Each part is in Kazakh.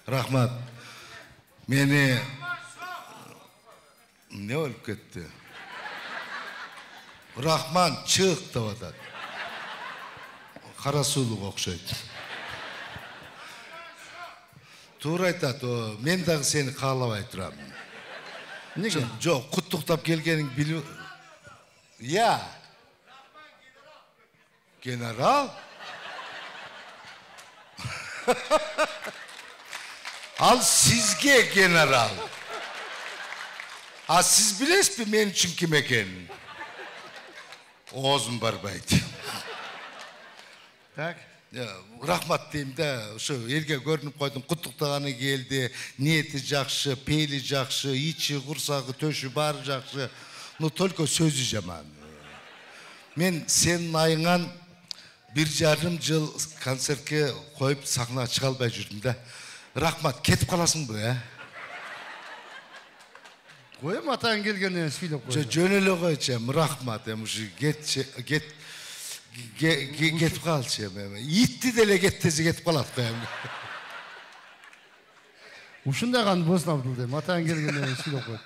Рахмат. Meni ne olup ketdi? Rahman çık деп атат. Қара сулық оқшайды. Тура айтат, мен дағы сені қалабай тұрамын. Неге? Жоқ, құттықтап келгенің білу. Я. Генерал? Al sizge general. Ha siz bilesiz mi men için kim ekenin? Oğuzum barbaydı. Так. Рахмат деймін да, елге көрініп қойдым, құттықтағаны келді, ниеті жақсы, пейілі жақсы, ичі, құрсағы, төші бары жақсы, но только сөзі жаман. Мен сенің айыңан 1,5 жыл концертке қойып сахнаға шыға албай жүрдім да. Рахмат, кетіп қаласың бі, ә? Қойым атаң келгеннен сөйлеп қойым. Жөнелі қойчем, рахмат, кетіп қалшы. Итті деле кеттесі кетіп қалады қойым. Ушындаған босын Абдылдым, атаң келгеннен сөйлеп қойым.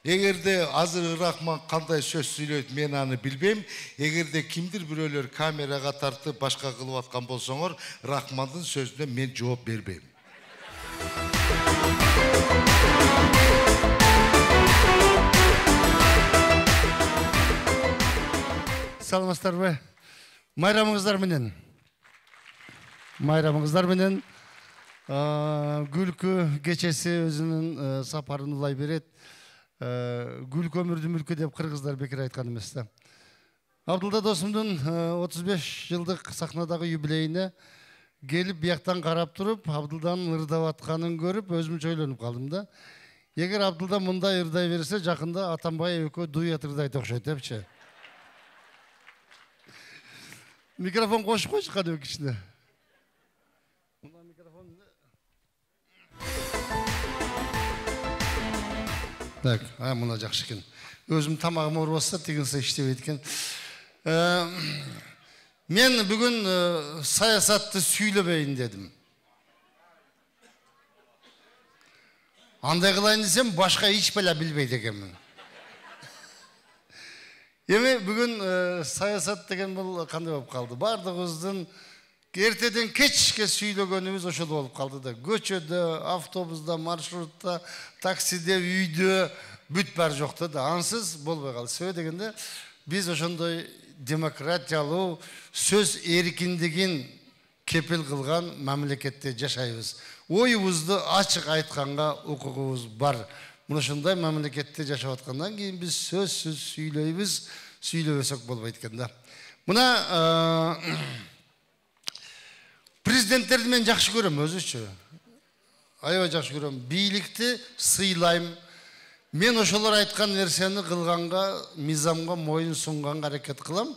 Егерде азыр Рахман қандай сөз сөйлейді, мен аны білбейм. Егерде кимдир бирөөлөр камераға тартып башка кылып аткан болсоңор, Рахмандын сөзүнө мен жооп бербейм. Саламатсыздар бе? Майрамыңыздар менен. Күлкү кечеси өзүнүн сапарын улай берет. Күлкү өмүрдү мүлкү деп кыргыздар бекер айткан эмес да. Абдулда досумдун 35 жылдык сахнадагы юбилейине келип бияктан карап туруп, Абдулданын ырдап атканын көрүп, өзүмчө ойлонуп калдым да. Эгер Абдулда мындай ырдай берсе, жакында Атамбай экөө дуэт ырдайт окшойт депчи. Микрофон кошуп койчу кадим кичине. Так, мына жакшы экен. Өзүм тамагым оорубаса, тигинсе иштебейт экен. Мен бүгүн саясатты сүйлөбөйүн дедим. Андай кылайын десем, башка эч бала билбейт экенмин. Эми бүгүн саясат деген бул кандай болуп калды? Бардыгыбыздын эртеден кечке сүйлөгөнүбүз ошол болуп калды да. Көчөдө, автобуста, маршрутта, таксиде, үйдө бүт бар жокто да. Ансыз болбой калды. Себеби дегенде биз ошондой демократиялуу сөз эркиндигин кепил кылган мамлекетте жашайбыз. Оюбузду ачык айтканга укугубуз бар. Мына ушундай мамлекетте жашап аткандан кийин биз сөзсүз сүйлөйбүз, сүйлөбөсөк болбойт экен да. Мына президенттерди мен жакшы көрөм өзүчө. Аябай жакшы көрөм. Бийликти сыйлайм. Мен ошолор айткан нерсени кылганга, мизамга моюн сунганга аракет кылам.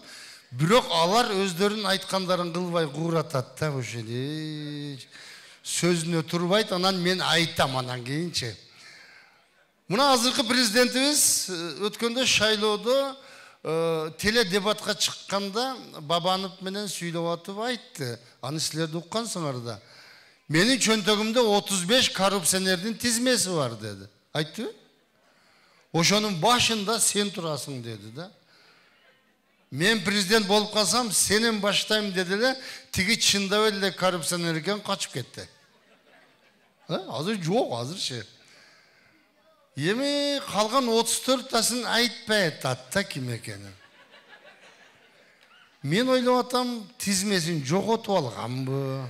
Бирок алар өздөрүнүн айткандарын кылбай кууратат да ошол. Сөзүнө турбайт, анан мен айтам анан кийинчи. Мына азыркы президентибиз өткөндө шайлоодо теледебатка чыкканда Бабанов менен сүйлөп атып айтты. Аны силер уккансыңар да. Менин чөнтөгүмдө 35 коррупционердин тизмеси бар деди. Айтты? Ошонун башында сен турасың деди да. Мен президент болуп калсам, сенен баштайм деди эле, тиги чындап эле коррупционер экен, качып кетти. Азыр жок, азырчы. Эми калган 34тасын айтпай атат да ким экенин. Мен ойлоп атам, тизмесин жоготуп алганбы?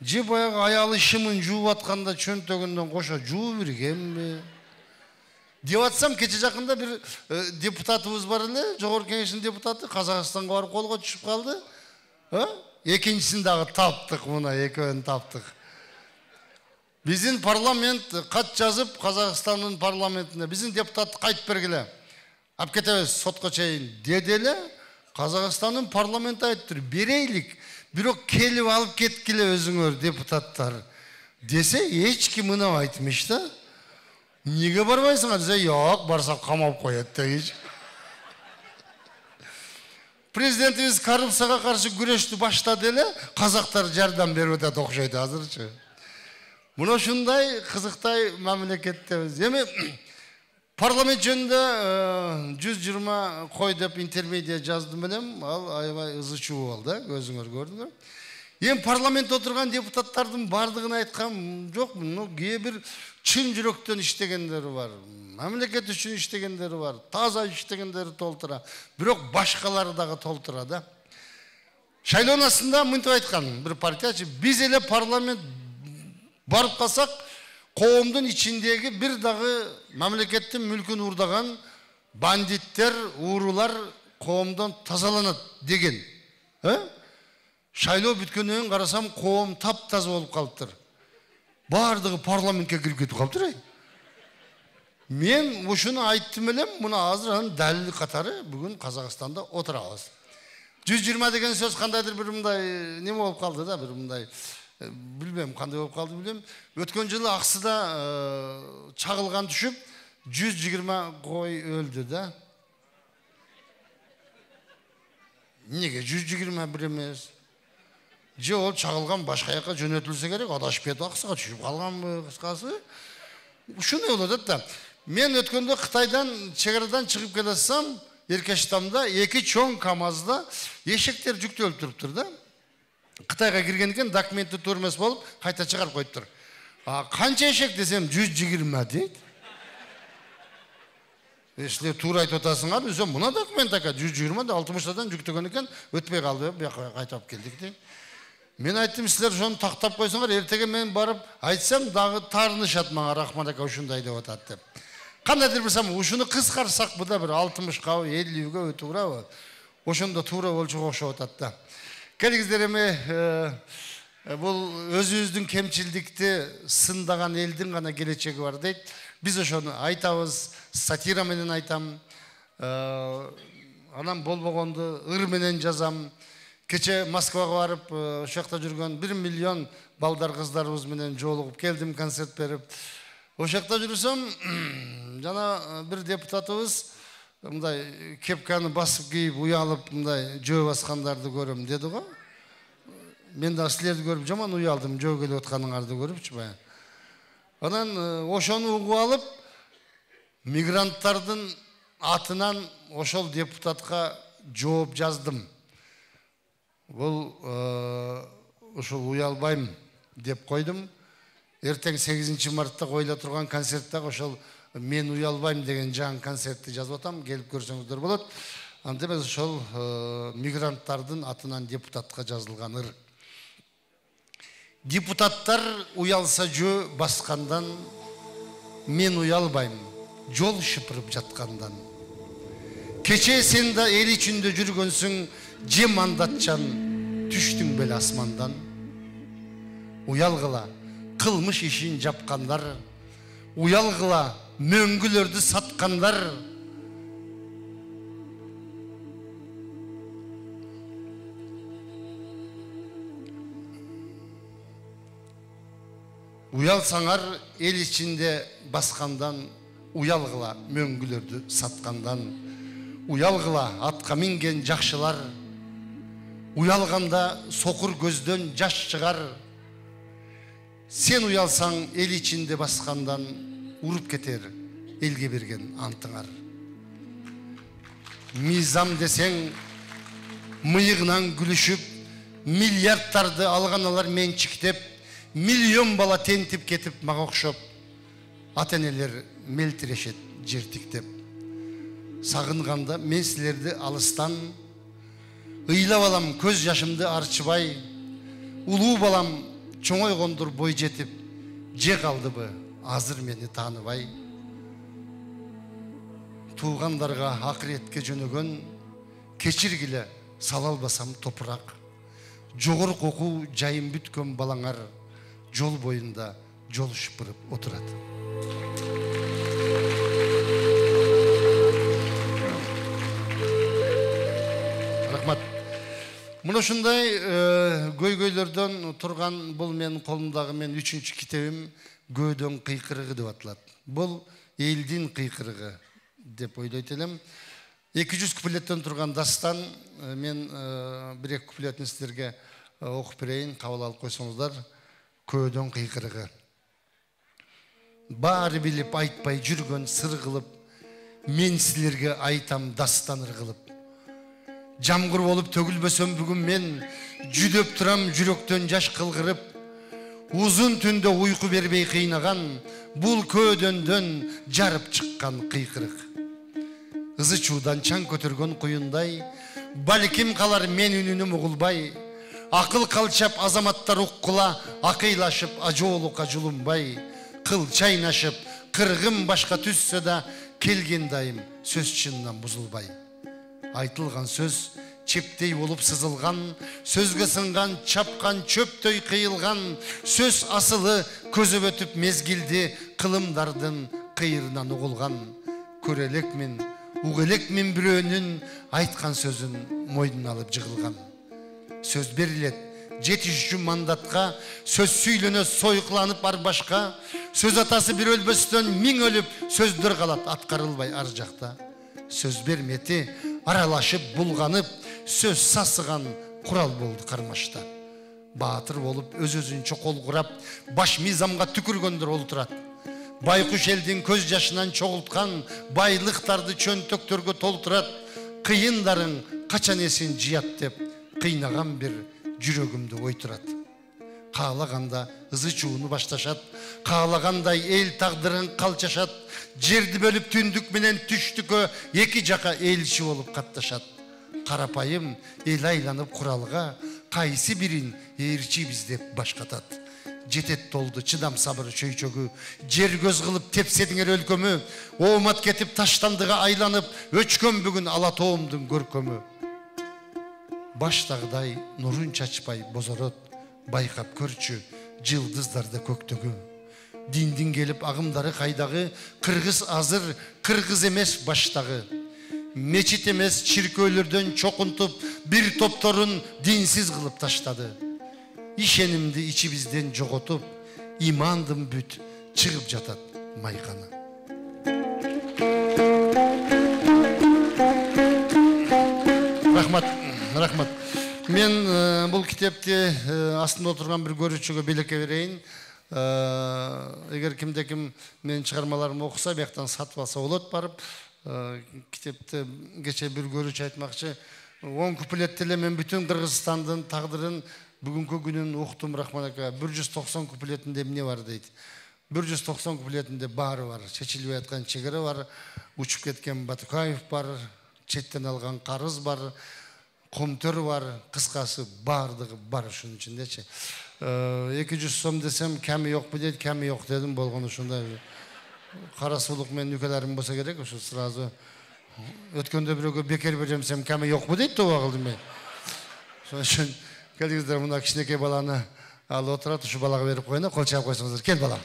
Же баягы аялы шымын жууп атканда чөнтөгүндөн кошо жууп бергенби? Деп атсам, кече жакында бир депутатыбыз бар эле, Жогорку Кеңештин депутаты Казакстанга барып колго түшүп калды. Экинчисин дагы таптык, мына экөөнү таптык. Биздин парламент кат жазып, Казакстандын парламентине биздин депутат кайтып бергиле. Алып кетебиз сотко чейин деди эле. Казакстандын парламенти айттыр, берейлик. Бирок келип алып кеткиле өзүңөр депутаттар. Десе, эч ким мына айтмыш да. Неге барбайсыңар десе, жок, барсак камап коет дегич. Президентimiz коррупцияга каршы күрөштү баштады эле, казактар жардам берип атат окшойт азырчы. Мына ушундай кызыктай мамлекеттебиз. Эми парламент жөнүндө 120 кой деп интермедиа жаздым элем, ал аябай ызы чуу болду, өзүңөр көрдүңөр. Эми парламентте отурган депутаттардын бардыгын айткам жок, кээ бир чын жүрөктөн иштегендери бар, мамлекет үчүн иштегендери бар, таза иштегендери толтура, бирок башкалары дагы толтура да. Шайлоонасында мынтип айткан бир партиячы, биз эле парламент барып калсак, коомдун ичиндеги бир дагы мамлекеттин мүлкүн уурдаган бандиттер, уурулар коомдон тазаланат деген. Шайлоо бүткөндөн кийин карасам, коом таптаза болуп калыптыр. Бардыгы парламентке кирип кетип калыптыр. Мен ушуну айттым элем, мына азыр анын далили катары бүгүн Казакстанда отурабыз. 120 деген сөз кандайдыр бир мындай неме болуп калды да, бир мындай билбейм кандай болуп калды билем. Өткөн жылы Аксыда чагылган түшүп 120 кой өлдү да. Неге 120 бир эмес? Же ол чагылган башка жака жөнөтүлсө керек, адашып кетип Аксыга түшүп калганбы кыскасы? Ушуну болот да. Мен өткөндө Кытайдан чегарадан чыгып келатсам, Эркештамда эки чоң КАМАЗда эшектер жүктөлүп туруптур да. Кытайга кирген экен, документи туура эмес болуп, кайта чыгарып коюптур. Канча эшек десем 120 дейт. Силер туура айтып атасыңар, десем, мына документ ака 120 да 60тадан жүктөгөн экен, өтпөй калды, бияка кайтып келдик дейт. Мен айттым, силер ошону тактап койсоңор, эртеге мен барып айтсам дагы таарынышат мага, Рахман ака ушундай деп атат деп. Кандайдыр бир сам ушуну кыскартсак да бир 60га, 50ге туурабы? Ошондо туура болчуга окшоп атат да. Келиңиздер эми бул өзүбүздүн кемчилдикти сындаган элдин гана келечеги бар дейт. Биз ошону айтабыз, сатира менен айтам. Анан болбогонду ыр менен жазам. Кече Москвага барып, ошол жакта жүргөн 1 миллион балдар кыздарыбыз менен жолугуп келдим, концерт берип. Ошол жакта жүрсөм, жана бир депутатыбыз мындай кепканы басып кийип, уялып, мындай жөө баскандарды көрөм деди го. Мен да силерди көрүп жаман уялдым, жөө келип атканыңарды көрүпчү бая. Анан ошону угуп алып, мигранттардын атынан ошол депутатка жооп жаздым. Бул ошол уялбайм деп койдум. Эртең 8 мартта коюла турган концертте ошол мен уялбайм деген жаңы концертти жазып атам, келип көрсөңүздөр болот. Антип ошол мигранттардын атынан депутатка жазылган ыр. Депутаттар уялса жөө баскандан, мен уялбайм, жол шыпырып жаткандан. Кече сен да эл ичинде жүргөнсүң, же мандатчан түштүң беле асмандан. Уялгыла кылмыш ишин жапкандар, уялгыла мөңгүлөрдү саткандар. Уялсаңар эл ичинде баскандан, уялгыла мөңгүлөрдү саткандан. Уялгыла атка минген жакшылар, уялганда сокур көздөн жаш чыгар. Сен уялсаң эл ичинде баскандан, уруп кетер элге берген антыңар. Мизам десең мыйыгынан күлүшүп, миллиардтарды алганалар менчиктеп, миллион бала тентип кетип мага окшоп, ата-энелер мелтирешет жертиктеп. Сагынганда мен силерди алыстан, ыйлап алам көз жашымды арчыбай, улуу балам чоңойгондур бой жетип, же калдыбы азыр мени тааныбай. Туугандарга акыретке жөнөгөн, кечиргиле сала албасам топурак. Жогорку окуу жайым бүткөн балаңар жол боюнда жол шыпырып отурат. Рахмат. Мына ушундай көйгөйлөрдөн турган бул менин колумдагы мен 3-чү китебим Көөдөн кыйкырыгы деп аталат. Бул элдин кыйкырыгы деп ойлойт элем. 200 куплеттен тұрған дастан, мен бір-екі куплетін сіздерге оқып берейін, қабыл алып қойсаңыздар. Көден қиқырығы. Бары біліп айтпай жүрген сыр қылып, мен сілерге айтам дастан ырғылып. Жамғыр болып төгілбесем бүгін мен, жүдеп тұрам жүректен жаш қылғырып, ұзын түнде ұйқы бербей қиынаған, бұл көденден жарып шыққан қиқырық. Ызы чудан чаң көтерген құйындай, балким қалар мен үнінім ұғылбай, ақыл қалчап азаматтар ұққыла, ақилашып ажолуқа жұлынбай, қыл чайнашып, қырғым башқа түссі да, келген дайым сөз шыннан бұзылбай. Айтылған сөз чептей болып сызылған, сөзге сынған чапқан чөптей қиылған, сөз асылы көзіп өтіп мезгілде қылымдардың қиырынан ұғылған. Көрелек мен, уғелек мен біреуінің айтқан сөзін мойнын алып жығылған. Сөз берілет, жетіші мандатқа, сөз сүйлене сойқыланып арбашқа, сөз атасы бір өлбестен мин өліп, сөздір қалат атқарылбай ар жақта. Сөз берметі аралашып бұлғанып, сөз сасыған құрал болды қармашта. Батыр болып өз-өзін чоқол құрап, баш мизамға түкіргендір ол тұрады. Байқұш елдің көз жашынан чоғылтқан, байлықтарды чөнтөктерге толтырады. Қиындарың қачан есін жият деп, қиынаған бір жүрегімді ойтырады. Қағалағанда ызы чуыны башташат, қағалағандай ел тағдырын қалчашат, жерді бөліп түндік менен түштікі екі жақа елші болып қатташат. Қарапайым ел айланып құралға, қайсы бірін ерчі біздеп башқатат. Жетет толды чыдам сабыры чөйчөгү, жер көз қылып тепседіңер өлкөмі, оомат кетіп таштандыға айланып, өчкөн бүгін алатоомдың көркөмі. Баштағыдай нұрын чачпай бозорот, байқап көрчү жылдыздарды көктөгү. Диндин келіп ағымдары қайдағы, қырғыз азыр, қырғыз емес баштағы. Мечит емес чиркөөлөрдөн чоқынтып, бір топторун динсиз қылып таштады. Ишенімді içibizden жоғытып, имандым бүт шығып жатат майқаны. Рахмат. Мен бұл кітепте астында отырған бір көрушіге белеке берейін. Егер кімде-кім мен шығармаларымы оқыса, бияқтан сатып алса олат барып, кітепті кеше бір көруші айтмақшы, 10 куплеттеле мен бүтін Қырғызстандың тағдырын бүгінгі күнін оқытым Рахман ака. 190 куплетінде не бар дейді. 190 куплетінде бары бар. Шешілбей атқан шегірі бар. Учып кеткен Батукаев бар. Четтен алған қарыз бар. Комтөр бар. Қысқасы бардығы бар үшін ішінде. 200 сом десем, кәмі жоқ бі дейді. Кәмі жоқ дедім болған үшінде. Қарасылық мен нүкелерім болса керек. Сразу өткенде біреуге бекер беремсем, кәмі жоқ бі дейді. Тоға қылдым мен. Сол үшін келдіңіздер, мұна кішінеке баланы алып отырады, ұшы балаға беріп қойына, қол шағып қойсаңыздар. Кел балам.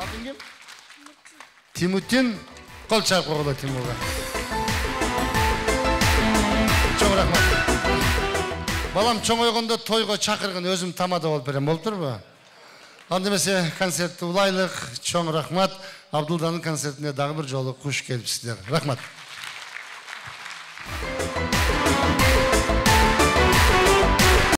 Атын кем? Тимутин. Қол шағып қойғыла Тимурға. Чоң рахмат. Балам чоң ойғында тойға чақырғын өзім тамада болып берем, болып тұр ба? Андемесе концертті ұлайлық, чоң рахмат. Абдулданын концертіне дағы бір жолы құш келіпсіздер. Рахмат.